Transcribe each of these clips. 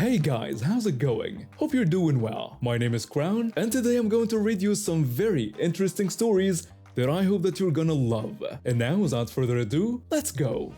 Hey guys, how's it going? Hope you're doing well. My name is Crown, and today I'm going to read you some very interesting stories that I hope that you're gonna love. And now, without further ado, let's go!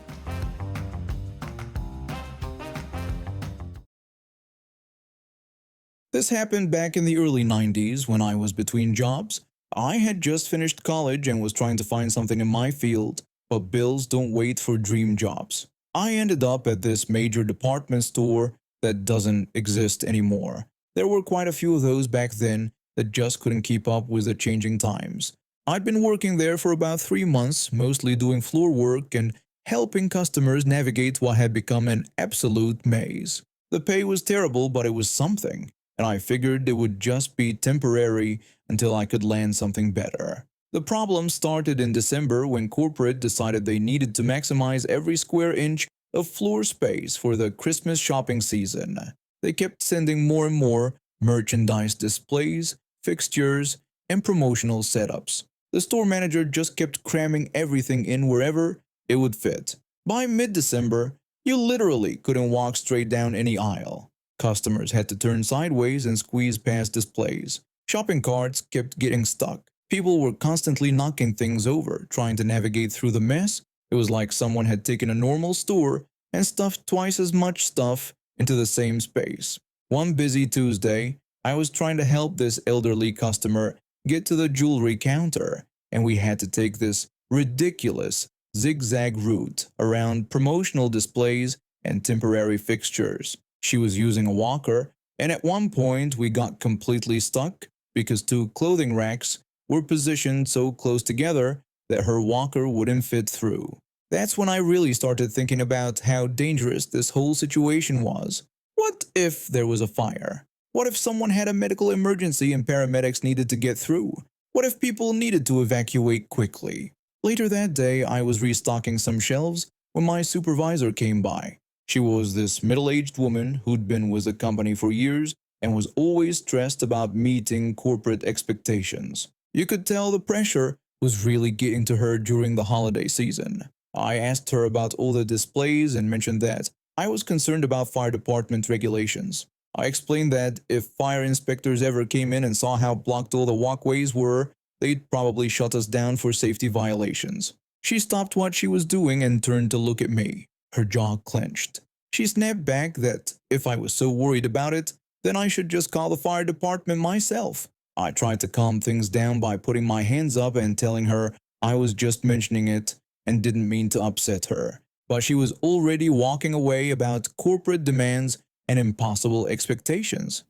This happened back in the early 90s when I was between jobs. I had just finished college and was trying to find something in my field, but bills don't wait for dream jobs. I ended up at this major department store that doesn't exist anymore. There were quite a few of those back then that just couldn't keep up with the changing times. I'd been working there for about 3 months, mostly doing floor work and helping customers navigate what had become an absolute maze. The pay was terrible, but it was something, and I figured it would just be temporary until I could land something better. The problem started in December when corporate decided they needed to maximize every square inch of floor space for the Christmas shopping season. They kept sending more and more merchandise displays, fixtures, and promotional setups. The store manager just kept cramming everything in wherever it would fit. By mid-December, you literally couldn't walk straight down any aisle. Customers had to turn sideways and squeeze past displays. Shopping carts kept getting stuck. People were constantly knocking things over, trying to navigate through the mess. It was like someone had taken a normal store and stuffed twice as much stuff into the same space. One busy Tuesday, I was trying to help this elderly customer get to the jewelry counter, and we had to take this ridiculous zigzag route around promotional displays and temporary fixtures. She was using a walker, and at one point we got completely stuck because two clothing racks were positioned so close together that her walker wouldn't fit through. That's when I really started thinking about how dangerous this whole situation was. What if there was a fire? What if someone had a medical emergency and paramedics needed to get through? What if people needed to evacuate quickly? Later that day, I was restocking some shelves when my supervisor came by. She was this middle-aged woman who'd been with the company for years and was always stressed about meeting corporate expectations. You could tell the pressure was really getting to her during the holiday season. I asked her about all the displays and mentioned that I was concerned about fire department regulations. I explained that if fire inspectors ever came in and saw how blocked all the walkways were, they'd probably shut us down for safety violations. She stopped what she was doing and turned to look at me. Her jaw clenched. She snapped back that if I was so worried about it, then I should just call the fire department myself. I tried to calm things down by putting my hands up and telling her I was just mentioning it and didn't mean to upset her. But she was already walking away about corporate demands and impossible expectations.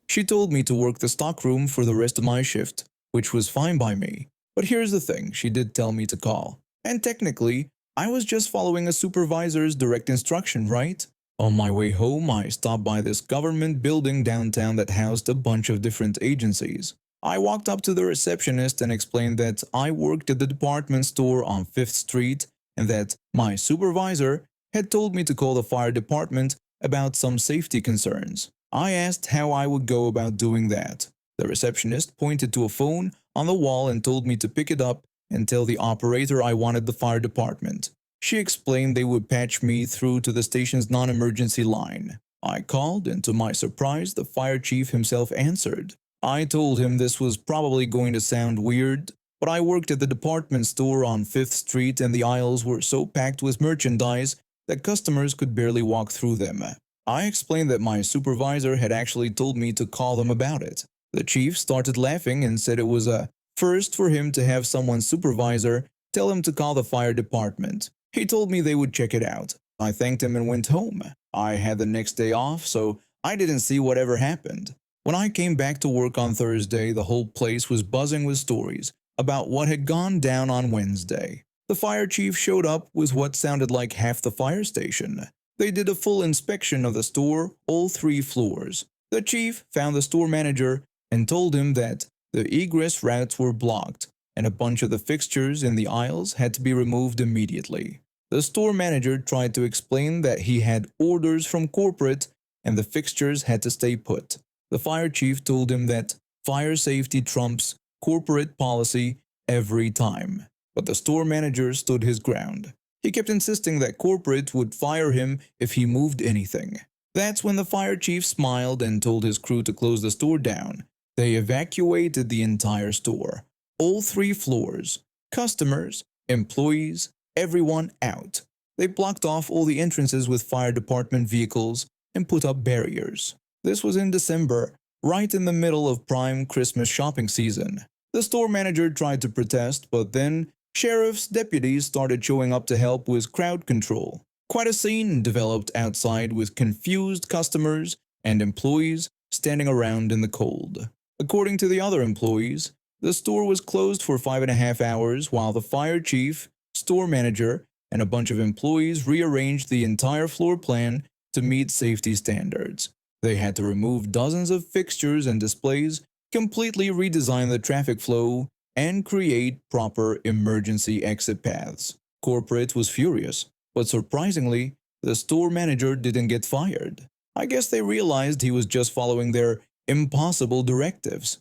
She told me to work the stockroom for the rest of my shift, which was fine by me. But here's the thing, she did tell me to call. And technically, I was just following a supervisor's direct instruction, right? On my way home, I stopped by this government building downtown that housed a bunch of different agencies. I walked up to the receptionist and explained that I worked at the department store on 5th Street and that my supervisor had told me to call the fire department about some safety concerns. I asked how I would go about doing that. The receptionist pointed to a phone on the wall and told me to pick it up and tell the operator I wanted the fire department. She explained they would patch me through to the station's non-emergency line. I called, and to my surprise, the fire chief himself answered. I told him this was probably going to sound weird, but I worked at the department store on 5th Street and the aisles were so packed with merchandise that customers could barely walk through them. I explained that my supervisor had actually told me to call them about it. The chief started laughing and said it was a first for him to have someone's supervisor tell him to call the fire department. He told me they would check it out. I thanked him and went home. I had the next day off, so I didn't see whatever happened. When I came back to work on Thursday, the whole place was buzzing with stories about what had gone down on Wednesday. The fire chief showed up with what sounded like half the fire station. They did a full inspection of the store, all 3 floors. The chief found the store manager and told him that the egress routes were blocked and a bunch of the fixtures in the aisles had to be removed immediately. The store manager tried to explain that he had orders from corporate and the fixtures had to stay put. The fire chief told him that fire safety trumps corporate policy every time. But the store manager stood his ground. He kept insisting that corporate would fire him if he moved anything. That's when the fire chief smiled and told his crew to close the store down. They evacuated the entire store, all 3 floors, customers, employees, everyone out. They blocked off all the entrances with fire department vehicles and put up barriers. This was in December, right in the middle of prime Christmas shopping season. The store manager tried to protest, but then sheriff's deputies started showing up to help with crowd control. Quite a scene developed outside with confused customers and employees standing around in the cold. According to the other employees, the store was closed for 5.5 hours while the fire chief, store manager, and a bunch of employees rearranged the entire floor plan to meet safety standards. They had to remove dozens of fixtures and displays, completely redesign the traffic flow, and create proper emergency exit paths. Corporate was furious, but surprisingly, the store manager didn't get fired. I guess they realized he was just following their impossible directives.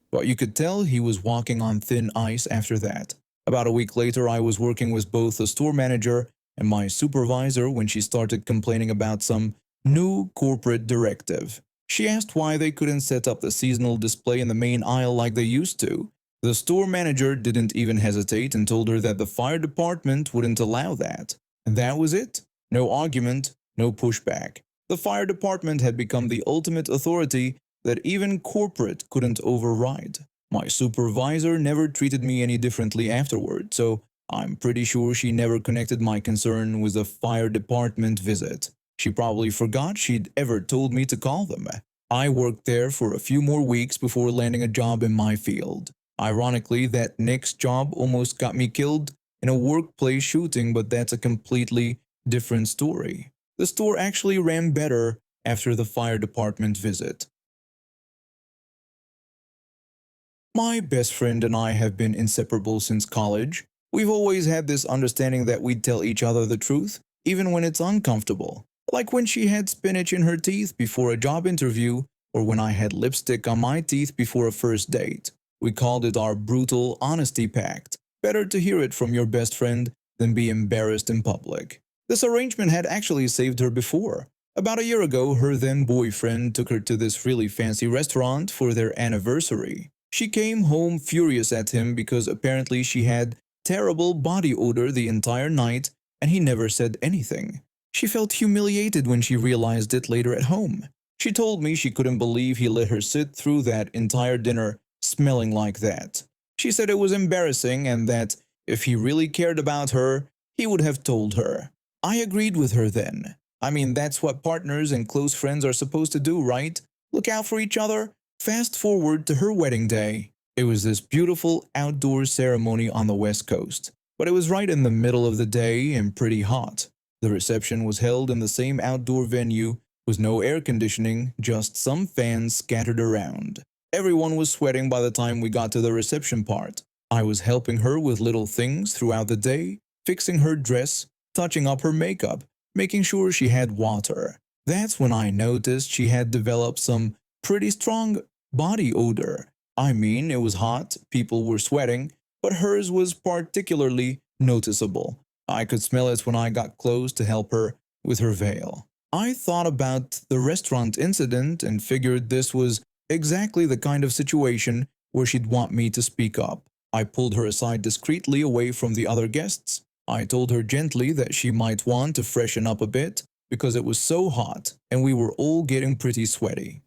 But you could tell he was walking on thin ice after that. About a week later, I was working with both the store manager and my supervisor when she started complaining about some new corporate directive. She asked why they couldn't set up the seasonal display in the main aisle like they used to. The store manager didn't even hesitate and told her that the fire department wouldn't allow that. And that was it. No argument, no pushback. The fire department had become the ultimate authority that even corporate couldn't override. My supervisor never treated me any differently afterward, so I'm pretty sure she never connected my concern with the fire department visit. She probably forgot she'd ever told me to call them. I worked there for a few more weeks before landing a job in my field. Ironically, that next job almost got me killed in a workplace shooting, but that's a completely different story. The store actually ran better after the fire department visit. My best friend and I have been inseparable since college. We've always had this understanding that we'd tell each other the truth, even when it's uncomfortable. Like when she had spinach in her teeth before a job interview, or when I had lipstick on my teeth before a first date. We called it our brutal honesty pact. Better to hear it from your best friend than be embarrassed in public. This arrangement had actually saved her before. About a year ago, her then boyfriend took her to this really fancy restaurant for their anniversary. She came home furious at him because apparently she had terrible body odor the entire night and he never said anything. She felt humiliated when she realized it later at home. She told me she couldn't believe he let her sit through that entire dinner smelling like that. She said it was embarrassing and that if he really cared about her, he would have told her. I agreed with her then. I mean, that's what partners and close friends are supposed to do, right? Look out for each other. Fast forward to her wedding day. It was this beautiful outdoor ceremony on the West Coast, but it was right in the middle of the day and pretty hot. The reception was held in the same outdoor venue with no air conditioning, just some fans scattered around. Everyone was sweating by the time we got to the reception part. I was helping her with little things throughout the day, fixing her dress, touching up her makeup, making sure she had water. That's when I noticed she had developed some pretty strong body odor. I mean, it was hot, people were sweating, but hers was particularly noticeable. I could smell it when I got close to help her with her veil. I thought about the restaurant incident and figured this was exactly the kind of situation where she'd want me to speak up. I pulled her aside discreetly away from the other guests. I told her gently that she might want to freshen up a bit because it was so hot and we were all getting pretty sweaty.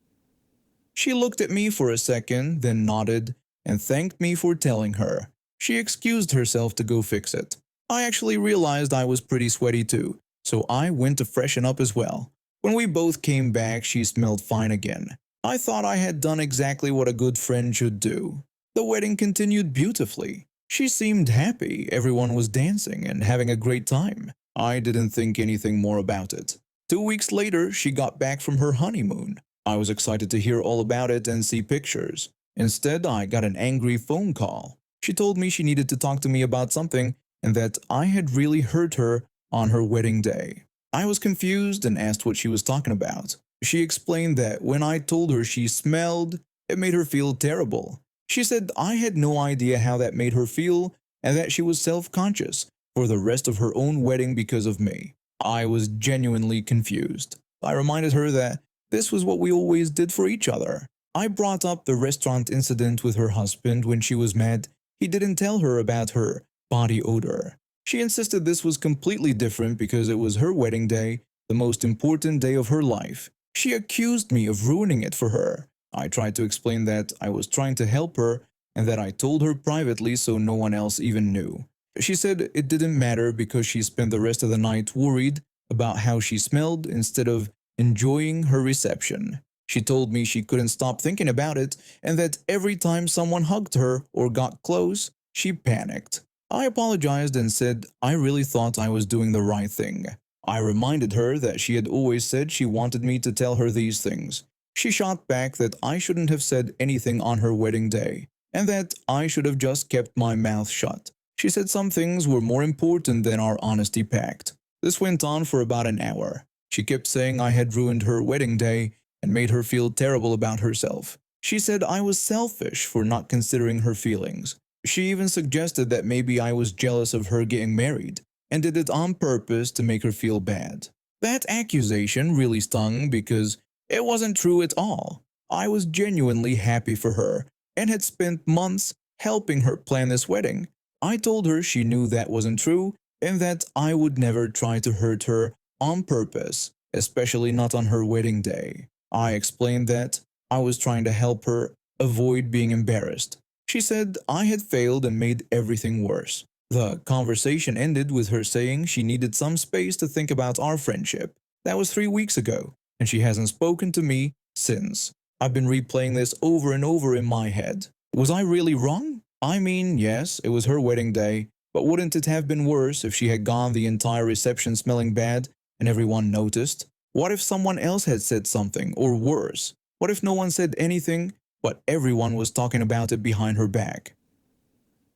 She looked at me for a second, then nodded and thanked me for telling her. She excused herself to go fix it. I actually realized I was pretty sweaty too, so I went to freshen up as well. When we both came back, she smelled fine again. I thought I had done exactly what a good friend should do. The wedding continued beautifully. She seemed happy, everyone was dancing and having a great time. I didn't think anything more about it. 2 weeks later, she got back from her honeymoon. I was excited to hear all about it and see pictures. Instead, I got an angry phone call. She told me she needed to talk to me about something and that I had really hurt her on her wedding day. I was confused and asked what she was talking about. She explained that when I told her she smelled, it made her feel terrible. She said I had no idea how that made her feel and that she was self-conscious for the rest of her own wedding because of me. I was genuinely confused. I reminded her that this was what we always did for each other. I brought up the restaurant incident with her husband when she was mad he didn't tell her about her body odor. She insisted this was completely different because it was her wedding day, the most important day of her life. She accused me of ruining it for her. I tried to explain that I was trying to help her and that I told her privately so no one else even knew. She said it didn't matter because she spent the rest of the night worried about how she smelled instead of enjoying her reception. She told me she couldn't stop thinking about it and that every time someone hugged her or got close, she panicked. I apologized and said I really thought I was doing the right thing. I reminded her that she had always said she wanted me to tell her these things. She shot back that I shouldn't have said anything on her wedding day and that I should have just kept my mouth shut. She said some things were more important than our honesty pact. This went on for about an hour. She kept saying I had ruined her wedding day and made her feel terrible about herself. She said I was selfish for not considering her feelings. She even suggested that maybe I was jealous of her getting married and did it on purpose to make her feel bad. That accusation really stung because it wasn't true at all. I was genuinely happy for her and had spent months helping her plan this wedding. I told her she knew that wasn't true and that I would never try to hurt her on purpose, especially not on her wedding day. I explained that I was trying to help her avoid being embarrassed. She said I had failed and made everything worse. The conversation ended with her saying she needed some space to think about our friendship. That was 3 weeks ago, and she hasn't spoken to me since. I've been replaying this over and over in my head. Was I really wrong? I mean, yes, it was her wedding day, but wouldn't it have been worse if she had gone the entire reception smelling bad and everyone noticed? What if someone else had said something, or worse? What if no one said anything, but everyone was talking about it behind her back?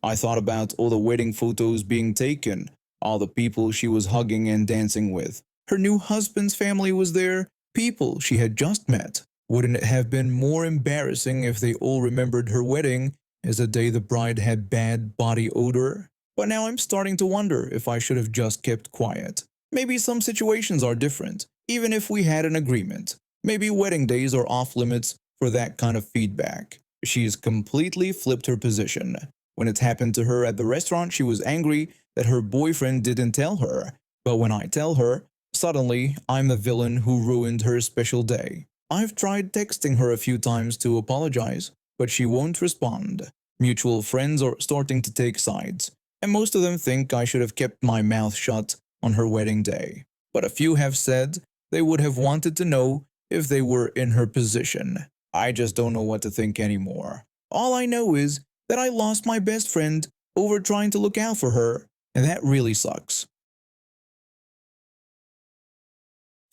I thought about all the wedding photos being taken, all the people she was hugging and dancing with. Her new husband's family was there, people she had just met. Wouldn't it have been more embarrassing if they all remembered her wedding as the day the bride had bad body odor? But now I'm starting to wonder if I should have just kept quiet. Maybe some situations are different, even if we had an agreement. Maybe wedding days are off limits for that kind of feedback. She's completely flipped her position. When it happened to her at the restaurant, she was angry that her boyfriend didn't tell her. But when I tell her, suddenly I'm the villain who ruined her special day. I've tried texting her a few times to apologize, but she won't respond. Mutual friends are starting to take sides, and most of them think I should have kept my mouth shut on her wedding day. But a few have said they would have wanted to know if they were in her position. I just don't know what to think anymore. All I know is that I lost my best friend over trying to look out for her, and that really sucks.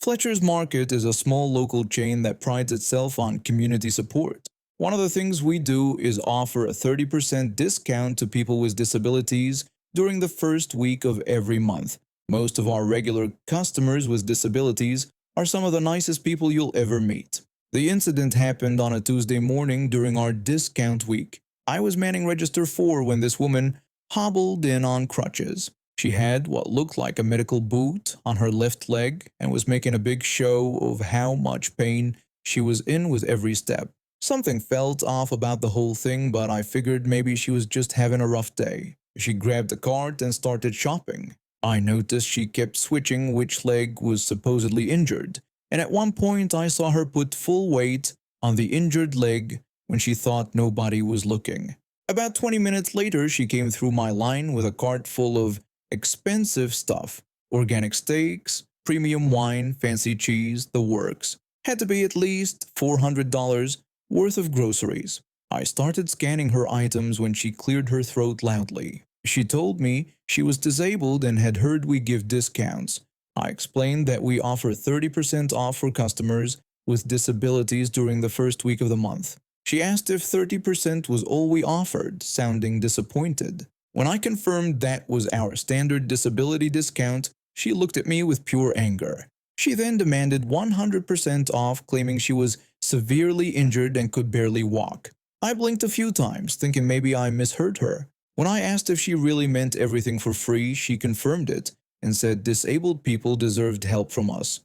Fletcher's Market is a small local chain that prides itself on community support. One of the things we do is offer a 30% discount to people with disabilities during the first week of every month. Most of our regular customers with disabilities are some of the nicest people you'll ever meet. The incident happened on a Tuesday morning during our discount week. I was manning register 4 when this woman hobbled in on crutches. She had what looked like a medical boot on her left leg and was making a big show of how much pain she was in with every step. Something felt off about the whole thing, but I figured maybe she was just having a rough day. She grabbed a cart and started shopping. I noticed she kept switching which leg was supposedly injured, and at one point I saw her put full weight on the injured leg when she thought nobody was looking. About 20 minutes later, she came through my line with a cart full of expensive stuff. Organic steaks, premium wine, fancy cheese, the works. Had to be at least $400 worth of groceries. I started scanning her items when she cleared her throat loudly. She told me she was disabled and had heard we give discounts. I explained that we offer 30% off for customers with disabilities during the first week of the month. She asked if 30% was all we offered, sounding disappointed. When I confirmed that was our standard disability discount, she looked at me with pure anger. She then demanded 100% off, claiming she was severely injured and could barely walk. I blinked a few times, thinking maybe I misheard her. When I asked if she really meant everything for free, she confirmed it and said disabled people deserved help from us.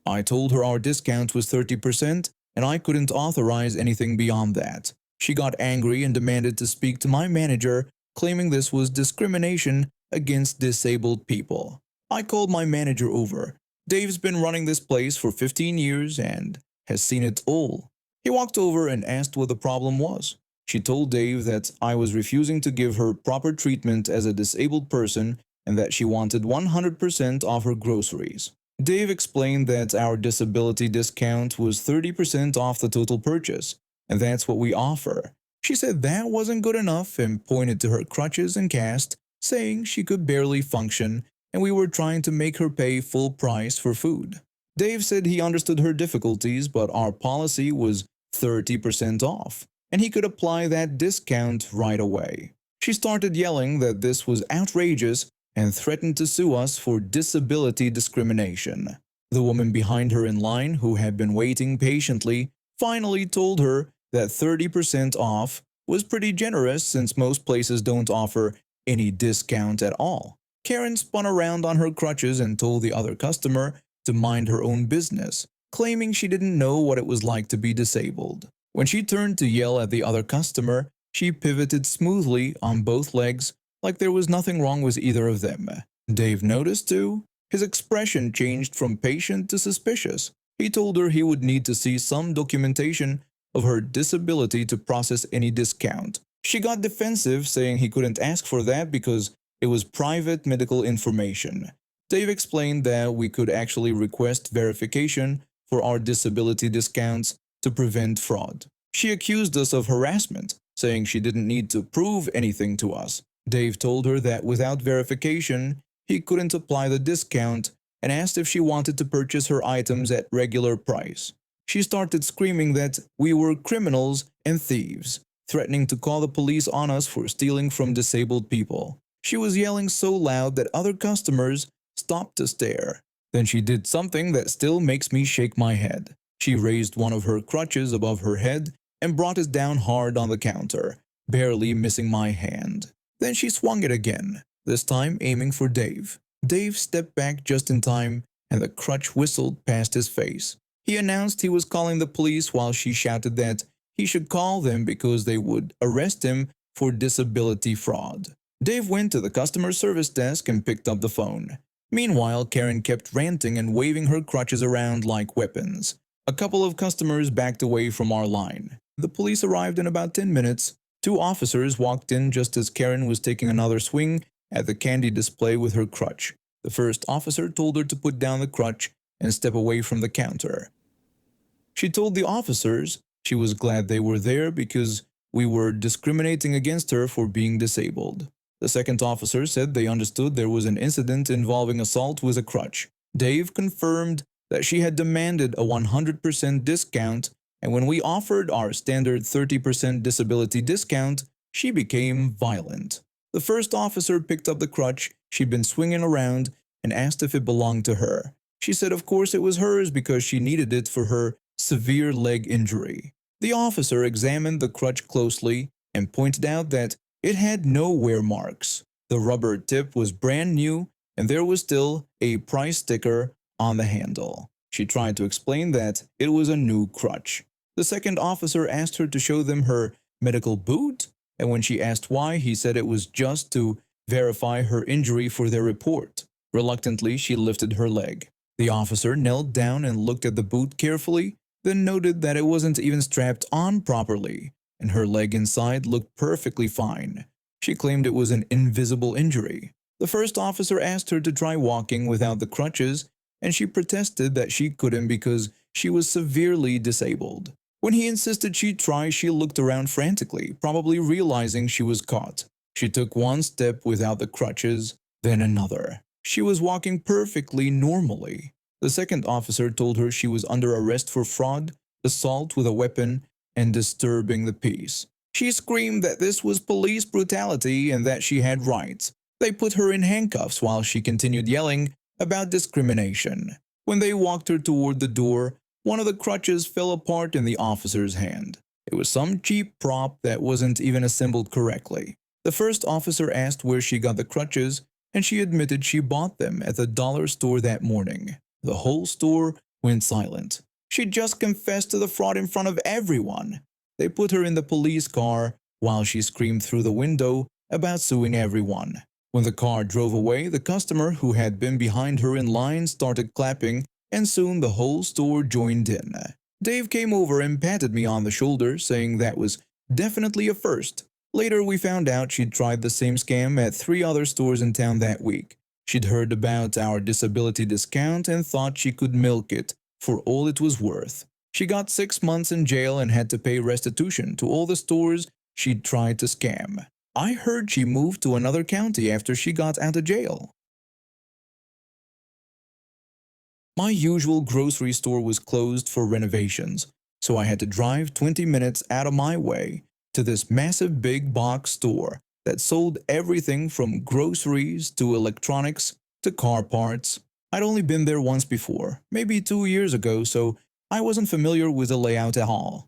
I told her our discount was 30% and I couldn't authorize anything beyond that. She got angry and demanded to speak to my manager, claiming this was discrimination against disabled people. I called my manager over. Dave's been running this place for 15 years and has seen it all. He walked over and asked what the problem was. She told Dave that I was refusing to give her proper treatment as a disabled person and that she wanted 100% off her groceries. Dave explained that our disability discount was 30% off the total purchase, and that's what we offer. She said that wasn't good enough and pointed to her crutches and cast, saying she could barely function and we were trying to make her pay full price for food. Dave said he understood her difficulties, but our policy was 30% off, and he could apply that discount right away. She started yelling that this was outrageous and threatened to sue us for disability discrimination. The woman behind her in line, who had been waiting patiently, finally told her that 30% off was pretty generous since most places don't offer any discount at all. Karen spun around on her crutches and told the other customer to mind her own business, claiming she didn't know what it was like to be disabled. When she turned to yell at the other customer, she pivoted smoothly on both legs like there was nothing wrong with either of them. Dave noticed too. His expression changed from patient to suspicious. He told her he would need to see some documentation of her disability to process any discount. She got defensive, saying he couldn't ask for that because it was private medical information. Dave explained that we could actually request verification for our disability discounts to prevent fraud. She accused us of harassment, saying she didn't need to prove anything to us. Dave told her that without verification, he couldn't apply the discount and asked if she wanted to purchase her items at regular price. She started screaming that we were criminals and thieves, threatening to call the police on us for stealing from disabled people. She was yelling so loud that other customers stopped to stare. Then she did something that still makes me shake my head. She raised one of her crutches above her head and brought it down hard on the counter, barely missing my hand. Then she swung it again, this time aiming for Dave. Dave stepped back just in time and the crutch whistled past his face. He announced he was calling the police while she shouted that he should call them because they would arrest him for disability fraud. Dave went to the customer service desk and picked up the phone. Meanwhile, Karen kept ranting and waving her crutches around like weapons. A couple of customers backed away from our line. The police arrived in about 10 minutes. 2 officers walked in just as Karen was taking another swing at the candy display with her crutch. The first officer told her to put down the crutch and step away from the counter. She told the officers she was glad they were there because we were discriminating against her for being disabled. The second officer said they understood there was an incident involving assault with a crutch. Dave confirmed that she had demanded a 100% discount, and when we offered our standard 30% disability discount, she became violent. The first officer picked up the crutch she'd been swinging around and asked if it belonged to her. She said of course it was hers because she needed it for her severe leg injury. The officer examined the crutch closely and pointed out that it had no wear marks. The rubber tip was brand new and there was still a price sticker on the handle. She tried to explain that it was a new crutch. The second officer asked her to show them her medical boot, and when she asked why, he said it was just to verify her injury for their report. Reluctantly, she lifted her leg. The officer knelt down and looked at the boot carefully, then noted that it wasn't even strapped on properly, and her leg inside looked perfectly fine. She claimed it was an invisible injury. The first officer asked her to try walking without the crutches, and she protested that she couldn't because she was severely disabled. When he insisted she try, she looked around frantically, probably realizing she was caught. She took one step without the crutches, then another. She was walking perfectly normally. The second officer told her she was under arrest for fraud, assault with a weapon, and disturbing the peace. She screamed that this was police brutality and that she had rights. They put her in handcuffs while she continued yelling about discrimination. When they walked her toward the door, one of the crutches fell apart in the officer's hand. It was some cheap prop that wasn't even assembled correctly. The first officer asked where she got the crutches, and she admitted she bought them at the dollar store that morning. The whole store went silent. She just confessed to the fraud in front of everyone. They put her in the police car while she screamed through the window about suing everyone. When the car drove away, the customer who had been behind her in line started clapping, and soon the whole store joined in. Dave came over and patted me on the shoulder, saying that was definitely a first. Later, we found out she'd tried the same scam at 3 other stores in town that week. She'd heard about our disability discount and thought she could milk it for all it was worth. She got 6 months in jail and had to pay restitution to all the stores she'd tried to scam. I heard she moved to another county after she got out of jail. My usual grocery store was closed for renovations, so I had to drive 20 minutes out of my way to this massive big box store that sold everything from groceries to electronics to car parts. I'd only been there once before, maybe 2 years ago, so I wasn't familiar with the layout at all.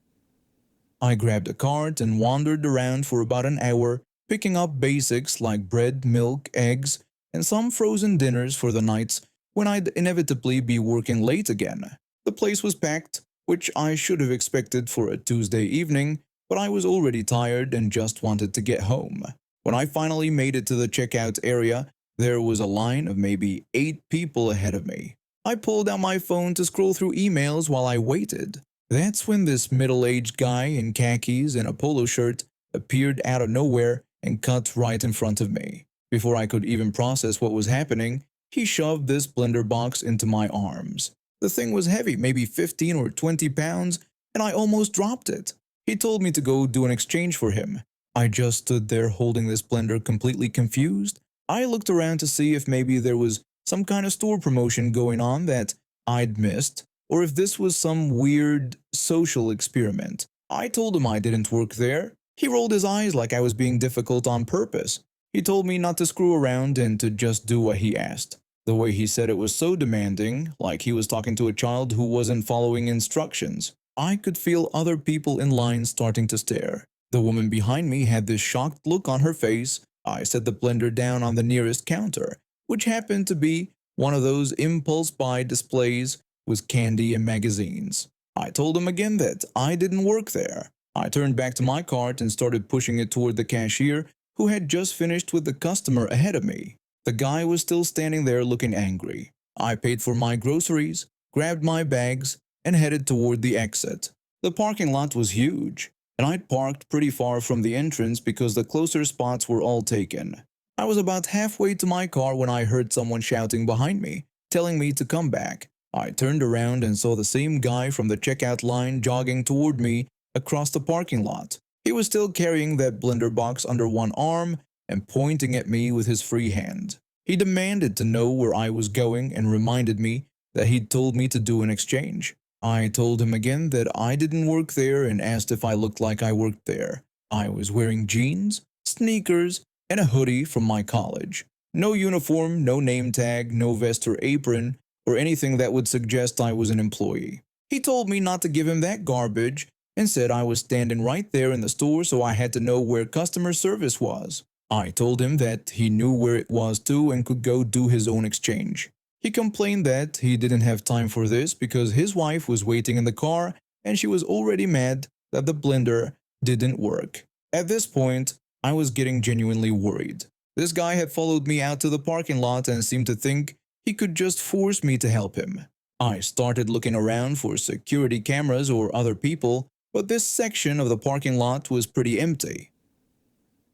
I grabbed a cart and wandered around for about an hour, picking up basics like bread, milk, eggs, and some frozen dinners for the nights when I'd inevitably be working late again. The place was packed, which I should have expected for a Tuesday evening, but I was already tired and just wanted to get home. When I finally made it to the checkout area, there was a line of maybe 8 people ahead of me. I pulled out my phone to scroll through emails while I waited. That's when this middle-aged guy in khakis and a polo shirt appeared out of nowhere and cut right in front of me. Before I could even process what was happening, he shoved this blender box into my arms. The thing was heavy, maybe 15 or 20 pounds, and I almost dropped it. He told me to go do an exchange for him. I just stood there holding this blender completely confused. I looked around to see if maybe there was some kind of store promotion going on that I'd missed, or if this was some weird social experiment. I told him I didn't work there. He rolled his eyes like I was being difficult on purpose. He told me not to screw around and to just do what he asked. The way he said it was so demanding, like he was talking to a child who wasn't following instructions. I could feel other people in line starting to stare. The woman behind me had this shocked look on her face. I set the blender down on the nearest counter, which happened to be one of those impulse buy displays with candy and magazines. I told him again that I didn't work there. I turned back to my cart and started pushing it toward the cashier, who had just finished with the customer ahead of me. The guy was still standing there looking angry. I paid for my groceries, grabbed my bags, and headed toward the exit. The parking lot was huge, and I'd parked pretty far from the entrance because the closer spots were all taken. I was about halfway to my car when I heard someone shouting behind me, telling me to come back. I turned around and saw the same guy from the checkout line jogging toward me across the parking lot. He was still carrying that blender box under one arm and pointing at me with his free hand. He demanded to know where I was going and reminded me that he'd told me to do an exchange. I told him again that I didn't work there and asked if I looked like I worked there. I was wearing jeans, sneakers, and a hoodie from my college. No uniform, no name tag, no vest or apron, or anything that would suggest I was an employee. He told me not to give him that garbage and said I was standing right there in the store, so I had to know where customer service was. I told him that he knew where it was too and could go do his own exchange. He complained that he didn't have time for this because his wife was waiting in the car and she was already mad that the blender didn't work. At this point, I was getting genuinely worried. This guy had followed me out to the parking lot and seemed to think he could just force me to help him. I started looking around for security cameras or other people, but this section of the parking lot was pretty empty.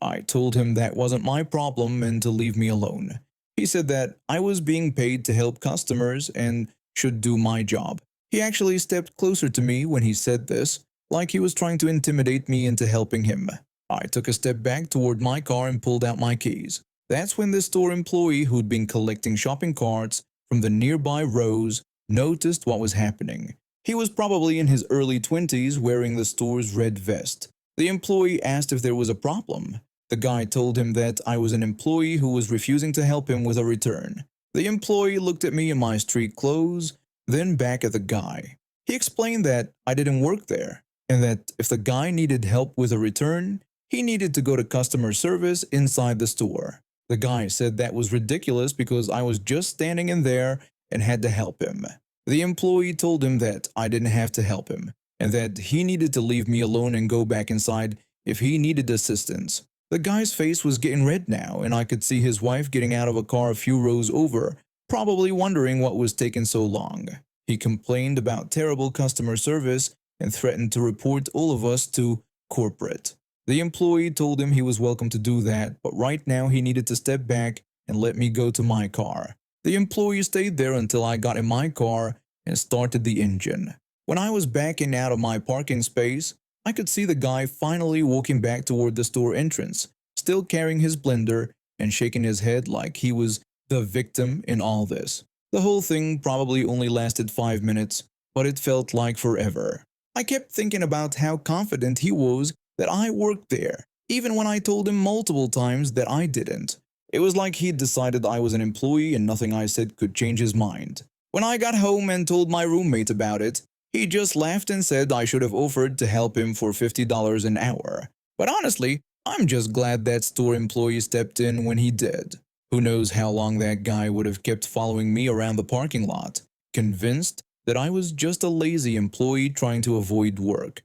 I told him that wasn't my problem and to leave me alone. He said that I was being paid to help customers and should do my job. He actually stepped closer to me when he said this, like he was trying to intimidate me into helping him. I took a step back toward my car and pulled out my keys. That's when the store employee who'd been collecting shopping carts from the nearby rows noticed what was happening. He was probably in his early 20s wearing the store's red vest. The employee asked if there was a problem. The guy told him that I was an employee who was refusing to help him with a return. The employee looked at me in my street clothes, then back at the guy. He explained that I didn't work there, and that if the guy needed help with a return, he needed to go to customer service inside the store. The guy said that was ridiculous because I was just standing in there and had to help him. The employee told him that I didn't have to help him, and that he needed to leave me alone and go back inside if he needed assistance. The guy's face was getting red now, and I could see his wife getting out of a car a few rows over, probably wondering what was taking so long. He complained about terrible customer service and threatened to report all of us to corporate. The employee told him he was welcome to do that, but right now he needed to step back and let me go to my car. The employee stayed there until I got in my car and started the engine. When I was backing out of my parking space, I could see the guy finally walking back toward the store entrance, still carrying his blender and shaking his head like he was the victim in all this. The whole thing probably only lasted 5 minutes, but it felt like forever. I kept thinking about how confident he was that I worked there, even when I told him multiple times that I didn't. It was like he'd decided I was an employee and nothing I said could change his mind. When I got home and told my roommate about it, he just laughed and said I should have offered to help him for $50 an hour. But honestly, I'm just glad that store employee stepped in when he did. Who knows how long that guy would have kept following me around the parking lot, convinced that I was just a lazy employee trying to avoid work.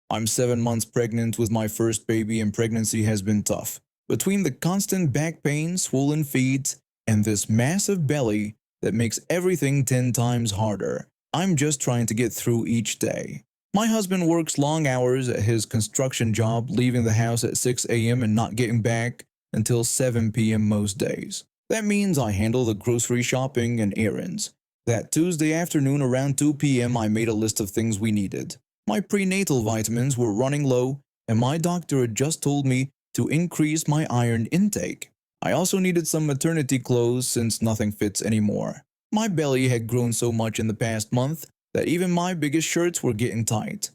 I'm 7 months pregnant with my first baby, and pregnancy has been tough. Between the constant back pain, swollen feet, and this massive belly that makes everything 10 times harder, I'm just trying to get through each day. My husband works long hours at his construction job, leaving the house at 6 a.m. and not getting back until 7 p.m. most days. That means I handle the grocery shopping and errands. That Tuesday afternoon around 2 p.m. I made a list of things we needed. My prenatal vitamins were running low, and my doctor had just told me to increase my iron intake. I also needed some maternity clothes since nothing fits anymore. My belly had grown so much in the past month that even my biggest shirts were getting tight.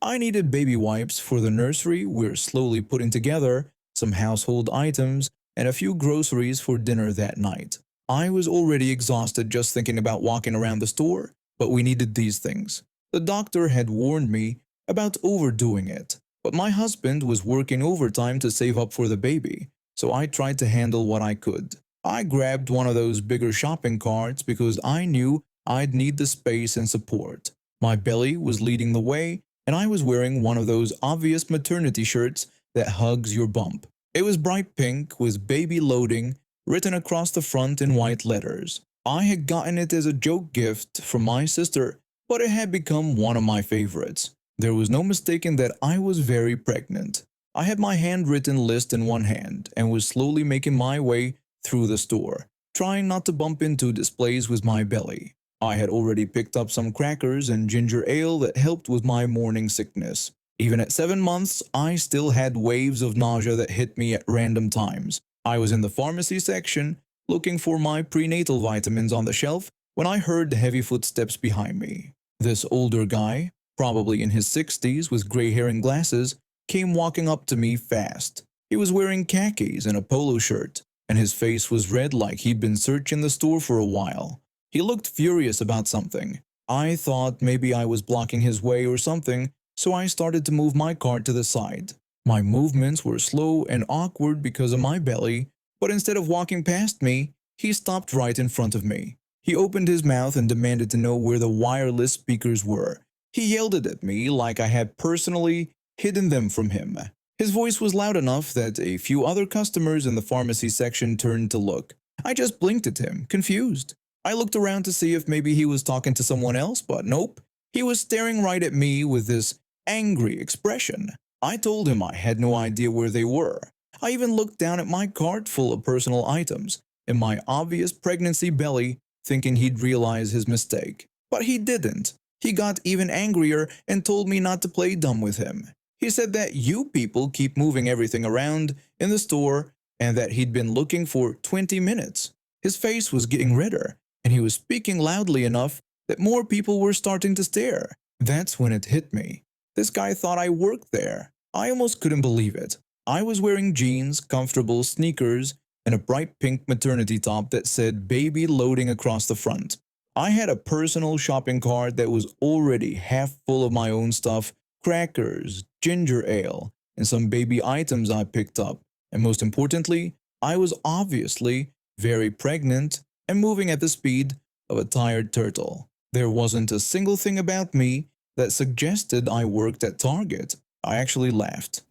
I needed baby wipes for the nursery we're slowly putting together, some household items, and a few groceries for dinner that night. I was already exhausted just thinking about walking around the store, but we needed these things. The doctor had warned me about overdoing it, but my husband was working overtime to save up for the baby, so I tried to handle what I could. I grabbed one of those bigger shopping carts because I knew I'd need the space and support. My belly was leading the way, and I was wearing one of those obvious maternity shirts that hugs your bump. It was bright pink with "baby loading" written across the front in white letters. I had gotten it as a joke gift from my sister, but it had become one of my favorites. There was no mistaking that I was very pregnant. I had my handwritten list in one hand and was slowly making my way through the store, trying not to bump into displays with my belly. I had already picked up some crackers and ginger ale that helped with my morning sickness. Even at 7 months, I still had waves of nausea that hit me at random times. I was in the pharmacy section, looking for my prenatal vitamins on the shelf, when I heard the heavy footsteps behind me. This older guy, probably in his 60s with gray hair and glasses, came walking up to me fast. He was wearing khakis and a polo shirt, and his face was red like he'd been searching the store for a while. He looked furious about something. I thought maybe I was blocking his way or something, so I started to move my cart to the side. My movements were slow and awkward because of my belly, but instead of walking past me, he stopped right in front of me. He opened his mouth and demanded to know where the wireless speakers were. He yelled it at me like I had personally hidden them from him. His voice was loud enough that a few other customers in the pharmacy section turned to look. I just blinked at him, confused. I looked around to see if maybe he was talking to someone else, but nope. He was staring right at me with this angry expression. I told him I had no idea where they were. I even looked down at my cart full of personal items and my obvious pregnancy belly, thinking he'd realize his mistake. But he didn't. He got even angrier and told me not to play dumb with him. He said that you people keep moving everything around in the store and that he'd been looking for 20 minutes. His face was getting redder, and he was speaking loudly enough that more people were starting to stare. That's when it hit me. This guy thought I worked there. I almost couldn't believe it. I was wearing jeans, comfortable sneakers, and a bright pink maternity top that said "baby loading" across the front. I had a personal shopping cart that was already half full of my own stuff, crackers, ginger ale, and some baby items I picked up. And most importantly, I was obviously very pregnant and moving at the speed of a tired turtle. There wasn't a single thing about me that suggested I worked at Target. I actually laughed.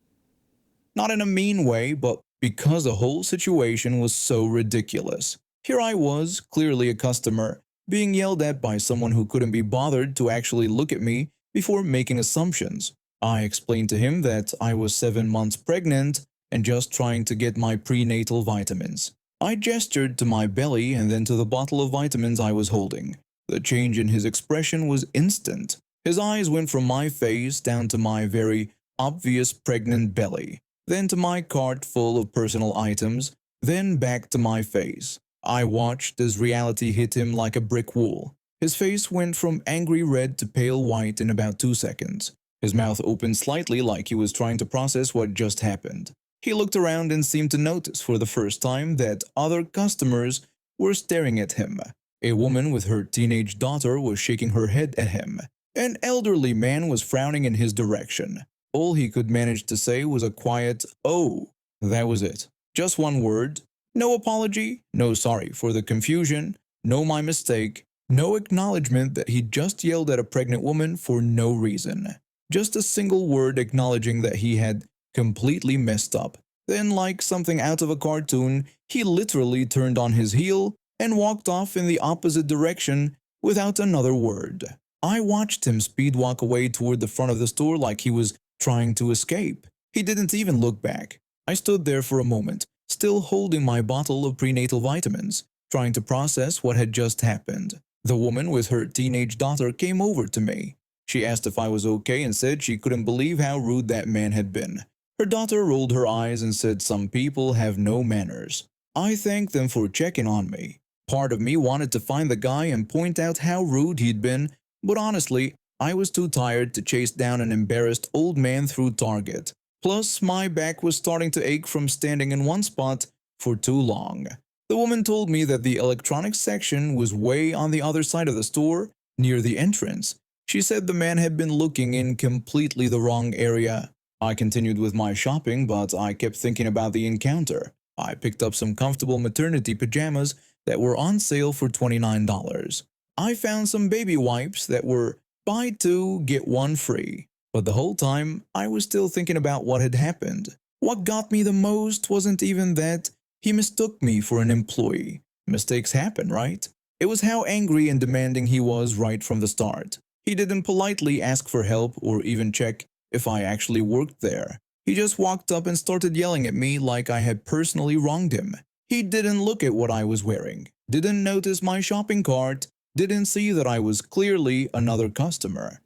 Not in a mean way, but because the whole situation was so ridiculous. Here I was, clearly a customer, being yelled at by someone who couldn't be bothered to actually look at me before making assumptions. I explained to him that I was 7 months pregnant and just trying to get my prenatal vitamins. I gestured to my belly and then to the bottle of vitamins I was holding. The change in his expression was instant. His eyes went from my face down to my very obvious pregnant belly, then to my cart full of personal items, then back to my face. I watched as reality hit him like a brick wall. His face went from angry red to pale white in about 2 seconds. His mouth opened slightly like he was trying to process what just happened. He looked around and seemed to notice for the first time that other customers were staring at him. A woman with her teenage daughter was shaking her head at him. An elderly man was frowning in his direction. All he could manage to say was a quiet, "Oh." That was it. Just one word. No apology, no sorry for the confusion, no my mistake, no acknowledgement that he just yelled at a pregnant woman for no reason. Just a single word acknowledging that he had completely messed up. Then, like something out of a cartoon, he literally turned on his heel and walked off in the opposite direction without another word. I watched him speed walk away toward the front of the store like he was trying to escape. He didn't even look back. I stood there for a moment, still holding my bottle of prenatal vitamins, trying to process what had just happened. The woman with her teenage daughter came over to me. She asked if I was okay and said she couldn't believe how rude that man had been. Her daughter rolled her eyes and said some people have no manners. I thanked them for checking on me. Part of me wanted to find the guy and point out how rude he'd been, but honestly, I was too tired to chase down an embarrassed old man through Target. Plus, my back was starting to ache from standing in one spot for too long. The woman told me that the electronics section was way on the other side of the store, near the entrance. She said the man had been looking in completely the wrong area. I continued with my shopping, but I kept thinking about the encounter. I picked up some comfortable maternity pajamas that were on sale for $29. I found some baby wipes that were buy two, get one free. But the whole time, I was still thinking about what had happened. What got me the most wasn't even that he mistook me for an employee. Mistakes happen, right? It was how angry and demanding he was right from the start. He didn't politely ask for help or even check if I actually worked there. He just walked up and started yelling at me like I had personally wronged him. He didn't look at what I was wearing, didn't notice my shopping cart, didn't see that I was clearly another customer.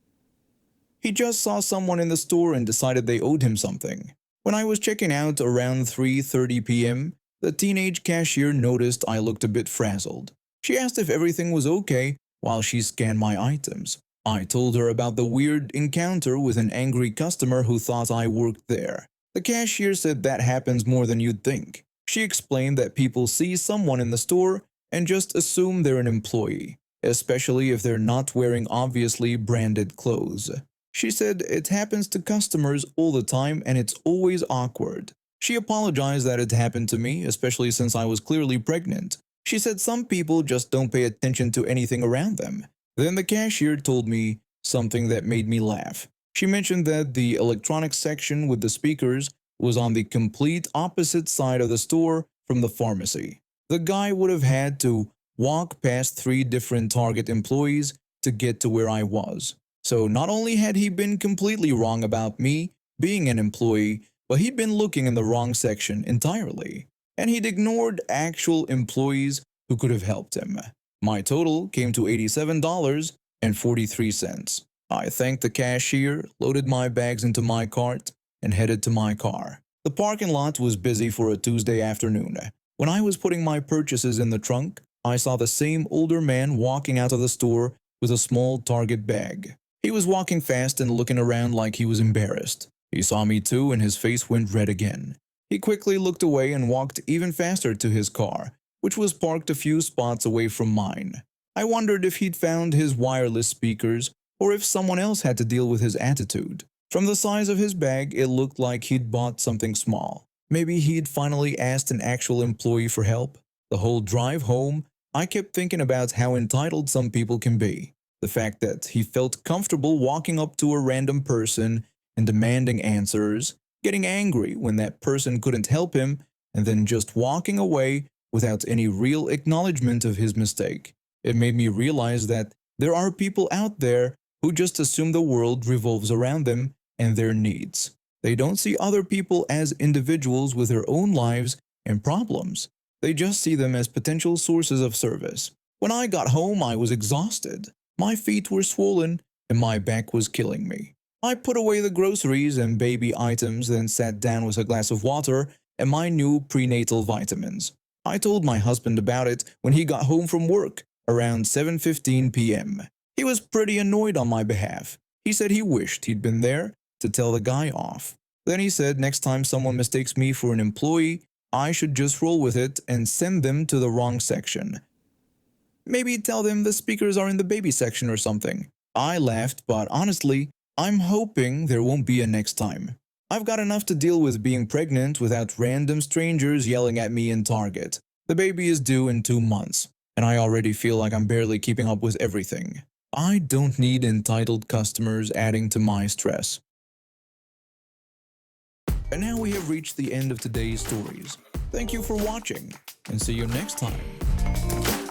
He just saw someone in the store and decided they owed him something. When I was checking out around 3:30 p.m., the teenage cashier noticed I looked a bit frazzled. She asked if everything was okay while she scanned my items. I told her about the weird encounter with an angry customer who thought I worked there. The cashier said that happens more than you'd think. She explained that people see someone in the store and just assume they're an employee, especially if they're not wearing obviously branded clothes. She said it happens to customers all the time and it's always awkward. She apologized that it happened to me, especially since I was clearly pregnant. She said some people just don't pay attention to anything around them. Then the cashier told me something that made me laugh. She mentioned that the electronics section with the speakers was on the complete opposite side of the store from the pharmacy. The guy would have had to walk past 3 different Target employees to get to where I was. So not only had he been completely wrong about me being an employee, but he'd been looking in the wrong section entirely. And he'd ignored actual employees who could have helped him. My total came to $87.43. I thanked the cashier, loaded my bags into my cart, and headed to my car. The parking lot was busy for a Tuesday afternoon. When I was putting my purchases in the trunk, I saw the same older man walking out of the store with a small Target bag. He was walking fast and looking around like he was embarrassed. He saw me too and his face went red again. He quickly looked away and walked even faster to his car, which was parked a few spots away from mine. I wondered if he'd found his wireless speakers or if someone else had to deal with his attitude. From the size of his bag, it looked like he'd bought something small. Maybe he'd finally asked an actual employee for help. The whole drive home, I kept thinking about how entitled some people can be. The fact that he felt comfortable walking up to a random person and demanding answers, getting angry when that person couldn't help him, and then just walking away without any real acknowledgement of his mistake. It made me realize that there are people out there who just assume the world revolves around them and their needs. They don't see other people as individuals with their own lives and problems. They just see them as potential sources of service. When I got home, I was exhausted. My feet were swollen and my back was killing me. I put away the groceries and baby items, then sat down with a glass of water and my new prenatal vitamins. I told my husband about it when he got home from work around 7:15 p.m. He was pretty annoyed on my behalf. He said he wished he'd been there to tell the guy off. Then he said next time someone mistakes me for an employee, I should just roll with it and send them to the wrong section. Maybe tell them the speakers are in the baby section or something. I laughed, but honestly, I'm hoping there won't be a next time. I've got enough to deal with being pregnant without random strangers yelling at me in Target. The baby is due in 2 months, and I already feel like I'm barely keeping up with everything. I don't need entitled customers adding to my stress. And now we have reached the end of today's stories. Thank you for watching, and see you next time.